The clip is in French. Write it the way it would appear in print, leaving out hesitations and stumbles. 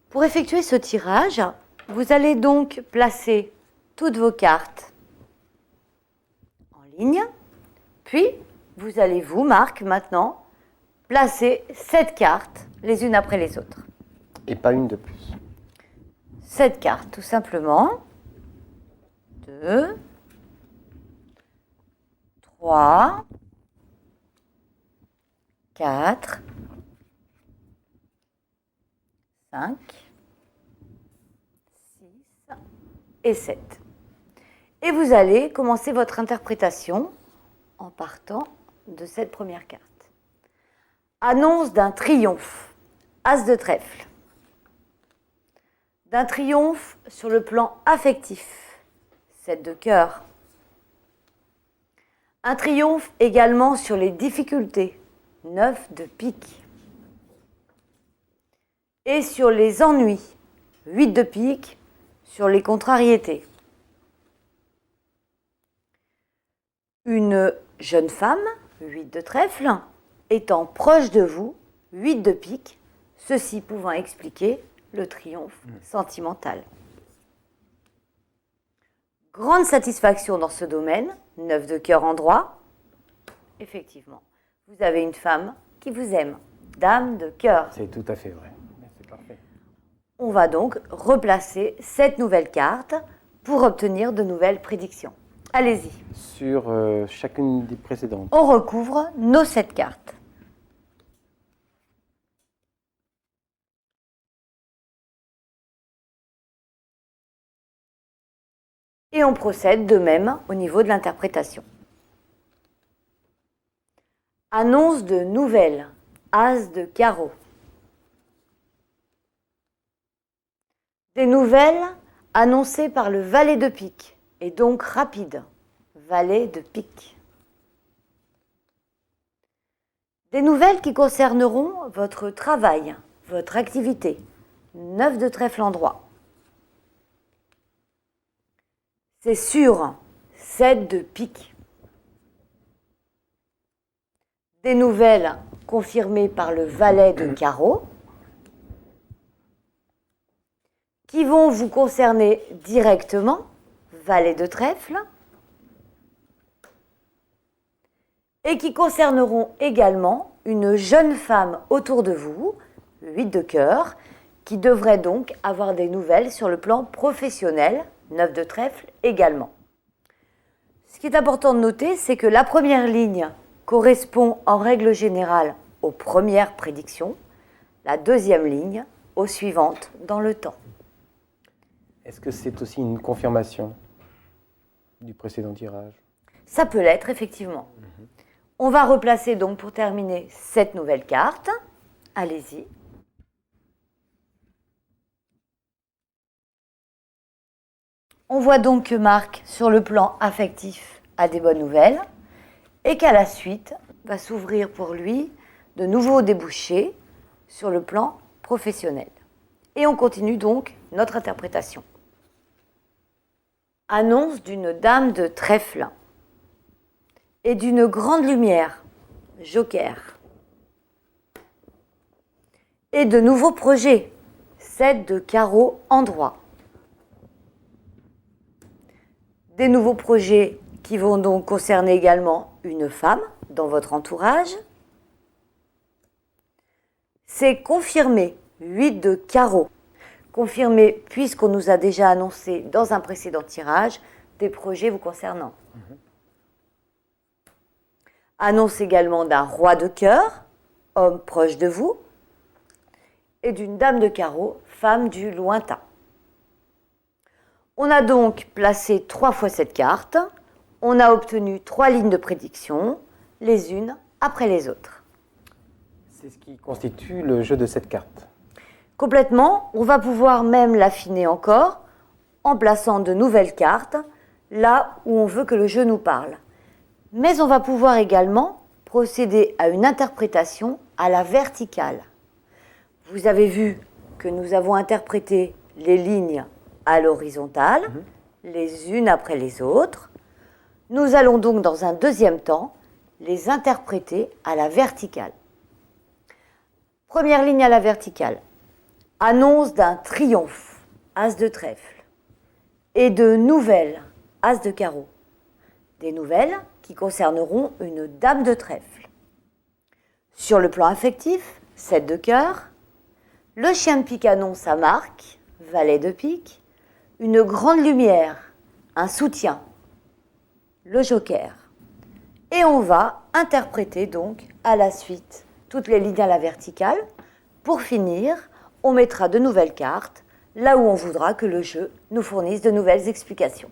Pour effectuer ce tirage, vous allez donc placer toutes vos cartes en ligne, puis vous allez, Marc, maintenant, placer 7 cartes les unes après les autres. Et pas une de plus. 7 cartes, tout simplement. 2, 3, 4, 5, 6 et 7. Et vous allez commencer votre interprétation en partant de cette première carte. Annonce d'un triomphe, As de trèfle. D'un triomphe sur le plan affectif, 7 de cœur. Un triomphe également sur les difficultés, 9 de pique. Et sur les ennuis, 8 de pique, sur les contrariétés. Une jeune femme, 8 de trèfle, étant proche de vous, 8 de pique, ceci pouvant expliquer le triomphe sentimental. Grande satisfaction dans ce domaine, 9 de cœur en droit. Effectivement, vous avez une femme qui vous aime, dame de cœur. C'est tout à fait vrai. C'est parfait. On va donc replacer cette nouvelle carte pour obtenir de nouvelles prédictions. Allez-y. Sur chacune des précédentes. On recouvre nos 7 cartes. Et on procède de même au niveau de l'interprétation. Annonce de nouvelles, As de carreau. Des nouvelles annoncées par le valet de pique, et donc rapide, valet de pique. Des nouvelles qui concerneront votre travail, votre activité, 9 de trèfle en droit. C'est sûr, 7 de pique. Des nouvelles confirmées par le valet de carreau qui vont vous concerner directement, valet de trèfle, et qui concerneront également une jeune femme autour de vous, 8 de cœur, qui devrait donc avoir des nouvelles sur le plan professionnel, 9 de trèfle également. Ce qui est important de noter, c'est que la première ligne correspond en règle générale aux premières prédictions, la deuxième ligne aux suivantes dans le temps. Est-ce que c'est aussi une confirmation du précédent tirage? Ça peut l'être, effectivement. On va replacer donc pour terminer cette nouvelle carte. Allez-y. On voit donc que Marc, sur le plan affectif, a des bonnes nouvelles et qu'à la suite, va s'ouvrir pour lui de nouveaux débouchés sur le plan professionnel. Et on continue donc notre interprétation. Annonce d'une dame de trèfle et d'une grande lumière, joker. Et de nouveaux projets, 7 de carreau en droit. Des nouveaux projets qui vont donc concerner également une femme dans votre entourage. C'est confirmé, 8 de carreau. Confirmé puisqu'on nous a déjà annoncé dans un précédent tirage des projets vous concernant. Annonce également d'un roi de cœur, homme proche de vous, et d'une dame de carreau, femme du lointain. On a donc placé 3 fois cette carte. On a obtenu 3 lignes de prédiction, les unes après les autres. C'est ce qui constitue le jeu de cette carte. Complètement, on va pouvoir même l'affiner encore en plaçant de nouvelles cartes là où on veut que le jeu nous parle. Mais on va pouvoir également procéder à une interprétation à la verticale. Vous avez vu que nous avons interprété les lignes à l'horizontale, les unes après les autres. Nous allons donc dans un deuxième temps les interpréter à la verticale. Première ligne à la verticale. annonce d'un triomphe, as de trèfle, et de nouvelles, as de carreau. Des nouvelles qui concerneront une dame de trèfle. Sur le plan affectif, 7 de cœur, le chien de pique annonce sa marque, valet de pique, une grande lumière, un soutien, le joker. Et on va interpréter donc à la suite toutes les lignes à la verticale. Pour finir, on mettra de nouvelles cartes là où on voudra que le jeu nous fournisse de nouvelles explications.